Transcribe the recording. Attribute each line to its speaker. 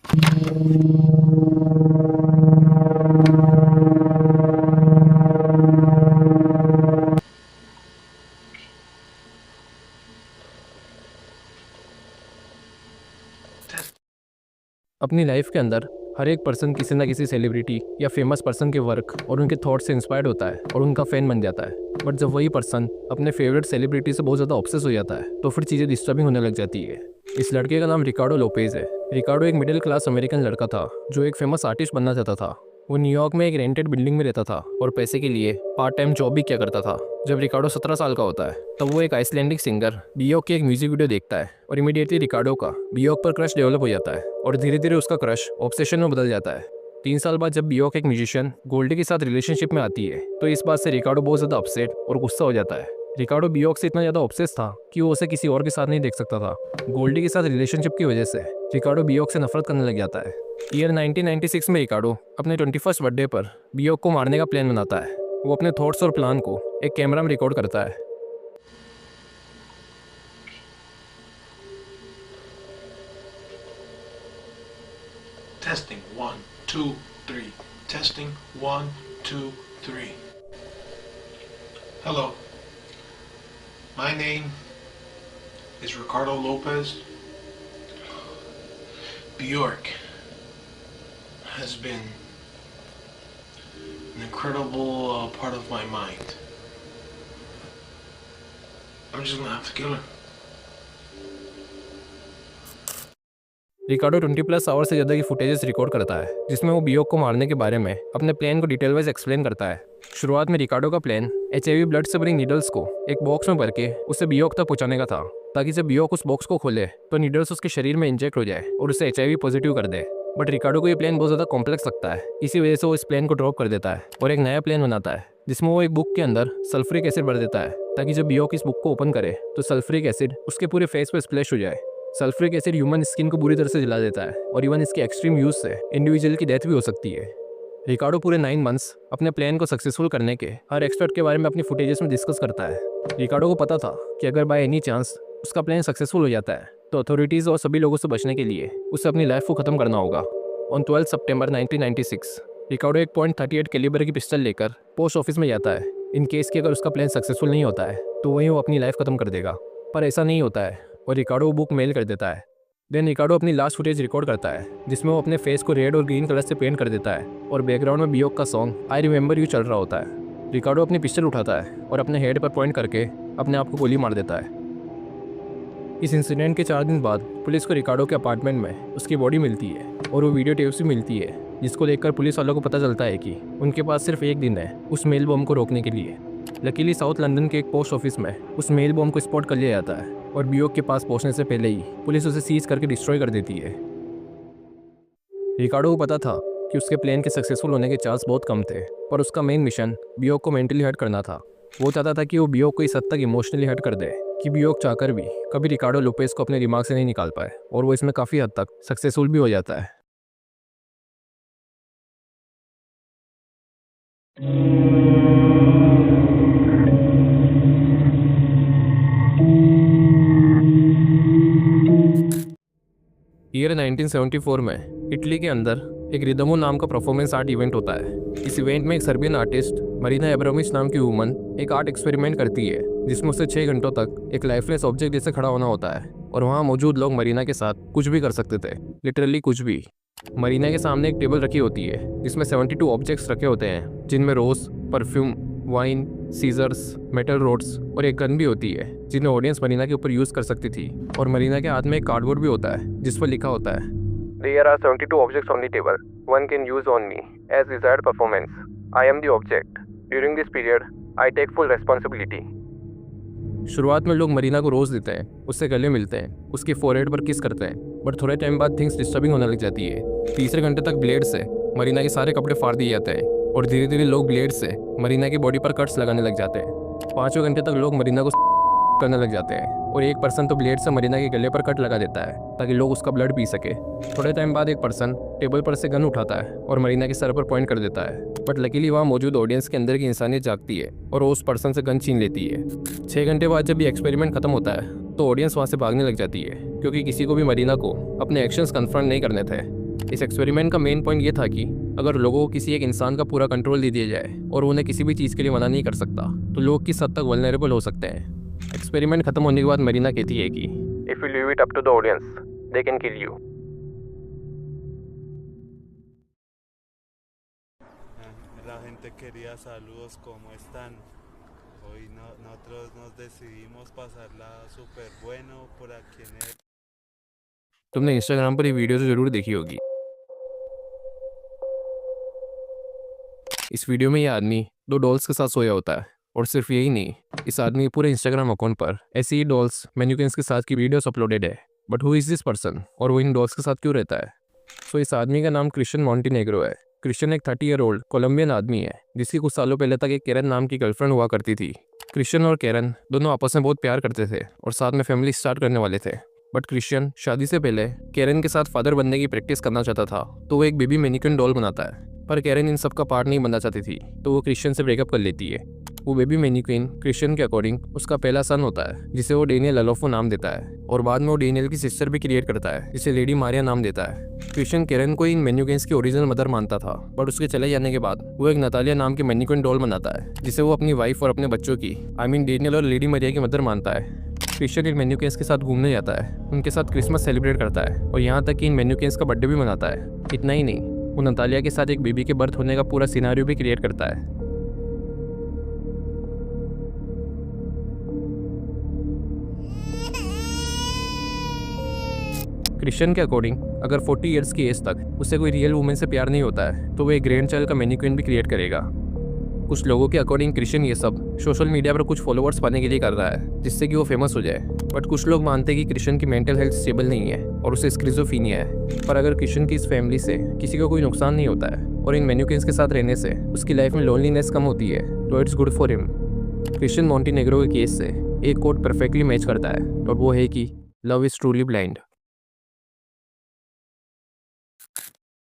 Speaker 1: अपनी लाइफ के अंदर हर एक पर्सन किसी ना किसी सेलिब्रिटी या फेमस पर्सन के वर्क और उनके थॉट से इंस्पायर्ड होता है और उनका फैन बन जाता है। बट जब वही पर्सन अपने फेवरेट सेलिब्रिटी से बहुत ज़्यादा ऑब्सेस हो जाता है तो फिर चीज़ें डिस्टर्बिंग होने लग जाती है। इस लड़के का नाम रिकार्डो लोपेज है। रिकार्डो एक मिडिल क्लास अमेरिकन लड़का था जो एक फेमस आर्टिस्ट बनना चाहता था। वो न्यूयॉर्क में एक रेंटेड बिल्डिंग में रहता था और पैसे के लिए पार्ट टाइम जॉब भी किया करता था। जब रिकार्डो 17 साल का होता है तब वो एक आइसलैंडिक सिंगर बियोक की एक म्यूजिक वीडियो देखता है और इमीडिएटली रिकार्डो का बियोक पर क्रश डेवलप हो जाता है और धीरे धीरे उसका क्रश ऑब्सेशन में बदल जाता है। 3 साल बाद जब बियोक एक म्यूजिशियन गोल्डी के साथ रिलेशनशिप में आती है तो इस बात से रिकार्डो बहुत ज़्यादा अपसेट और गुस्सा हो जाता है। रिकार्डो बियोक से इतना ज़्यादा ऑब्सेस था कि वो उसे किसी और के साथ नहीं देख सकता था। गोल्डी के साथ रिलेशनशिप की वजह से रिकार्डो बियोक से नफरत करने लग जाता है। ईयर 1996 में रिकार्डो अपने 21st बर्थडे पर बियोक को मारने का प्लान बनाता है। वो अपने थॉट्स और प्लान को एक कैमरा में रिकॉर्ड करता है।
Speaker 2: Testing 1 2 3. Testing 1 2 3. Hello. My name is Ricardo Lopez. Bjork has been an incredible part of my mind. I'm just gonna have to kill her.
Speaker 1: Ricardo 20+ hour से ज़्यादा की फुटेजेस रिकॉर्ड करता है जिसमें वो बियोक को मारने के बारे में अपने प्लान को डिटेल वाइज एक्सप्लेन करता है। शुरुआत में रिकार्डो का प्लान HIV ब्लड से बनी नीडल्स को एक बॉक्स में भर के उसे बियोक तक पहुंचाने का था ताकि जब बियोक उस बॉक्स को खोले तो नीडल्स उसके शरीर में इंजेक्ट हो जाए और उसे HIV पॉजिटिव कर दे। बट रिकार्डो को ये प्लान बहुत ज़्यादा कॉम्प्लेक्स लगता है, इसी वजह से वो इस प्लान को ड्रॉप कर देता है और एक नया प्लान बनाता है जिसमें वो एक बुक के अंदर सल्फ्यूरिक एसिड भर देता है ताकि जब बियोक इस बुक को ओपन करे तो सल्फ्यूरिक एसिड उसके पूरे फेस पर स्प्लैश हो जाए। सल्फ्यूरिक एसिड ह्यूमन स्किन को बुरी तरह से जला देता है और इवन इसके एक्सट्रीम यूज से इंडिविजुअल की डेथ भी हो सकती है। रिकार्डो पूरे 9 मंथ्स अपने प्लान को सक्सेसफुल करने के हर एक्सपर्ट के बारे में अपनी फुटेजेस में डिस्कस करता है। रिकार्डो को पता था कि अगर बाय एनी चांस उसका प्लान सक्सेसफुल हो जाता है तो अथॉरिटीज़ और सभी लोगों से बचने के लिए उसे अपनी लाइफ को ख़त्म करना होगा। ऑन 12 सितंबर 1996 रिकार्डो एक .38 कैलिबर की पिस्टल लेकर पोस्ट ऑफिस में जाता है। इन केस कि अगर उसका प्लान सक्सेसफुल नहीं होता है तो वहीं वो अपनी लाइफ ख़त्म कर देगा, पर ऐसा नहीं होता है और रिकार्डो वो बुक मेल कर देता है। देन रिकार्डो अपनी लास्ट फुटेज रिकॉर्ड करता है जिसमें वो अपने फेस को रेड और ग्रीन कलर से पेंट कर देता है और बैकग्राउंड में बियोक का सॉन्ग आई रिमेंबर यू चल रहा होता है। रिकार्डो अपनी पिस्टल उठाता है और अपने हेड पर पॉइंट करके अपने आप को गोली मार देता है। इस इंसिडेंट के 4 दिन बाद पुलिस को रिकार्डो के अपार्टमेंट में उसकी बॉडी मिलती है और वो वीडियो टेप्स भी मिलती है जिसको देखकर पुलिस वालों को पता चलता है कि उनके पास सिर्फ एक दिन है उस मेल बॉम्ब को रोकने के लिए। लकीली साउथ लंदन के एक पोस्ट ऑफिस में उस मेल बॉम्ब को स्पॉट कर लिया जाता है और बियोक के पास पहुंचने से पहले ही पुलिस उसे सीज करके डिस्ट्रॉय कर देती है। रिकार्डो को पता था कि उसके प्लान के सक्सेसफुल होने के चांस बहुत कम थे, पर उसका मेन मिशन बियोक को मेंटली हर्ट करना था। वो चाहता था कि वो बियोक को इस हद तक इमोशनली हर्ट कर दे कि बियोक चाहकर भी कभी रिकार्डो लोपेज को अपने दिमाग से नहीं निकाल पाए और वो इसमें काफ़ी हद तक सक्सेसफुल भी हो जाता है। ईयर 1974 में इटली के अंदर एक रिदमो नाम का परफॉर्मेंस आर्ट इवेंट होता है। इस इवेंट में एक सर्बियन आर्टिस्ट मरीना एब्रामोविच नाम की वुमन एक आर्ट एक्सपेरिमेंट करती है जिसमें उसे 6 घंटों तक एक लाइफलेस ऑब्जेक्ट जैसे खड़ा होना होता है और वहाँ मौजूद लोग मरीना के साथ कुछ भी कर सकते थे, लिटरली कुछ भी। मरीना के सामने एक टेबल रखी होती है जिसमें 72 ऑब्जेक्ट्स रखे होते हैं जिनमें rose, perfume, wine, scissors, metal rods और एक गन भी होती है जिन्हें ऑडियंस मरीना के ऊपर यूज कर सकती थी। और मरीना के हाथ में एक कार्डबोर्ड भी होता है जिस पर लिखा होता है There are 72 objects on the table. One can use on me as desired performance. I am the object. During this period, I take full responsibility. शुरुआत में लोग मरीना को रोज देते हैं, उससे गले मिलते हैं, उसकी फोरहेड पर किस करते हैं, बट थोड़े टाइम बाद थिंग्स डिस्टर्बिंग होने लग जाती है। तीसरे घंटे तक ब्लेड से मरीना के सारे कपड़े फाड़ दिए जाते हैं और धीरे धीरे लोग ब्लेड से मरीना की बॉडी पर कट्स लगाने लग जाते हैं। 5वें घंटे तक लोग मरीना को करने लग जाते हैं और एक पर्सन तो ब्लेड से मरीना के गले पर कट लगा देता है ताकि लोग उसका ब्लड पी सके। थोड़े टाइम बाद एक पर्सन टेबल पर से गन उठाता है और मरीना के सर पर पॉइंट कर देता है, बट लकीली वहाँ मौजूद ऑडियंस के अंदर की इंसानियत जागती है और वो उस पर्सन से गन छीन लेती है। 6 घंटे बाद जब ये एक्सपेरिमेंट खत्म होता है तो ऑडियंस वहाँ से भागने लग जाती है क्योंकि किसी को भी मरीना को अपने एक्शंस कन्फर्म नहीं करने थे। इस एक्सपेरिमेंट का मेन पॉइंट ये था कि अगर लोगों को किसी एक इंसान का पूरा कंट्रोल दे दिया जाए और उन्हें किसी भी चीज़ के लिए मना नहीं कर सकता तो लोग किस हद तक वल्नरेबल हो सकते हैं। एक्सपेरिमेंट खत्म होने के बाद मरीना कहती है कि if you leave it up to the audience they can kill you.
Speaker 3: La gente querida, saludos, ¿cómo están? Hoy nosotros nos decidimos pasarla súper bueno por aquí en el...
Speaker 1: तुमने इंस्टाग्राम पर ये वीडियो तो ज़रूर देखी होगी। इस video में ये आदमी 2 डॉल्स के साथ सोया होता है और सिर्फ यही नहीं, इस आदमी के पूरे इंस्टाग्राम अकाउंट पर ऐसी ही डॉल्स मैन्युकिन्स के साथ की वीडियोस अपलोडेड है। But who is this person और वो इन डॉल्स के साथ क्यों रहता है? सो इस आदमी का नाम क्रिश्चियन मॉन्टेनेग्रो है। क्रिश्चियन एक 30 ईयर ओल्ड कोलंबियन आदमी है जिसकी कुछ सालों पहले तक एक केरन नाम की गर्लफ्रेंड हुआ करती थी। क्रिश्चियन और केरन दोनों आपस में बहुत प्यार करते थे और साथ में फैमिली स्टार्ट करने वाले थे। बट क्रिश्चियन शादी से पहले केरन के साथ फादर बनने की प्रैक्टिस करना चाहता था, तो वो एक बेबी मैनिक्विन डॉल बनाता है। पर केरन इन सब का पार्ट नहीं बनना चाहती थी, तो वो क्रिश्चियन से ब्रेकअप कर लेती है। वो बेबी मैनिक्विन क्रिश्चियन के अकॉर्डिंग उसका पहला सन होता है जिसे वो डेनियल अलोफो नाम देता है और बाद में वो डेनियल की सिस्टर भी क्रिएट करता है जिसे लेडी मारिया नाम देता है। क्रिश्चियन केरन को इन मैन्युकिन्स की ओरिजिनल मदर मानता था, बट उसके चले जाने के बाद वो एक नतालिया नाम की मैनिक्विन डॉल बनाता है जिसे वो अपनी वाइफ और अपने बच्चों की डेनियल और लेडी मारिया की मदर मानता है। क्रिश्चियन इन मैन्युकिन्स के साथ घूमने जाता है, उनके साथ क्रिसमस सेलिब्रेट करता है और यहाँ तक कि इन मैन्युकिन्स का बर्थडे भी मनाता है। इतना ही नहीं, वो नतालिया के साथ एक बेबी के बर्थ होने का पूरा सिनारियो भी क्रिएट करता है। क्रिश्चियन के अकॉर्डिंग अगर 40 ईयर्स की एज तक उससे कोई रियल वुमेन से प्यार नहीं होता है तो वो एक ग्रैंड चाइल्ड का मैनिक्विन भी क्रिएट करेगा। कुछ लोगों के अकॉर्डिंग क्रिश्चियन ये सब सोशल मीडिया पर कुछ फॉलोअर्स पाने के लिए कर रहा है जिससे कि वो फेमस हो जाए। बट कुछ लोग मानते हैं कि क्रिश्चियन की मेंटल हेल्थ स्टेबल नहीं है और उसे स्किज़ोफ्रेनिया है। पर अगर क्रिश्चियन की इस फैमिली से किसी को कोई नुकसान नहीं होता है और इन मैन्युकिन्स के साथ रहने से उसकी लाइफ में लोनलीनेस कम होती है तो it's good for him. Christian Montenegro के केस से एक कोट परफेक्टली मैच करता है और वो है कि लव इज़ ट्रूली ब्लाइंड।